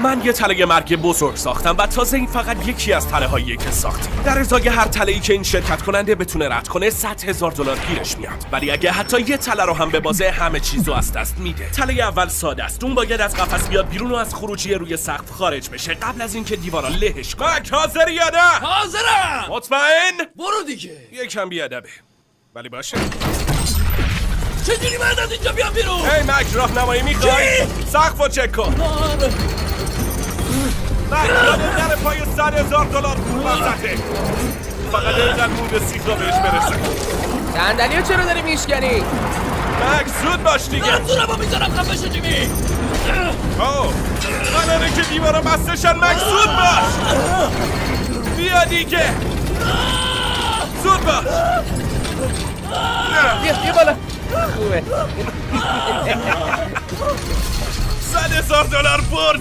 من یه تله مرگ بزرگ ساختم و تازه این فقط یکی از تله هاییه که ساختیم. در ازای هر تله‌ای که این شرکت کننده بتونه رد کنه $100,000 گیرش میاد. ولی اگه حتی یه تله رو هم ببازه همه چیزو از دست میده. تله اول ساده است. اون باید از قفس بیاد بیرون و از خروجی روی سقف خارج بشه قبل از اینکه دیوارا لهش کنه. مک حاضری یا نه؟ حاضرم. مطمئن؟ برو دیگه. یکم بیادبه ولی باشه. چجوری باید از اینجا بیام بیرون؟ هی مک راهنمایی میخوای؟ سقفو چک کن. مک یادت نره پای $100,000 پول وسطه. فقط اینقدر مونده سیخا بهش برسه. صندلیو چرا داری میشکنی؟ مک زود باش دیگه. دارم زورمو میذارم خفه شو جیمی. اوه قراره که دیوارا بستشن. مک زود باش. بیا دیگه. زود باش. بیا بالا. خوبه. $100,000 برد.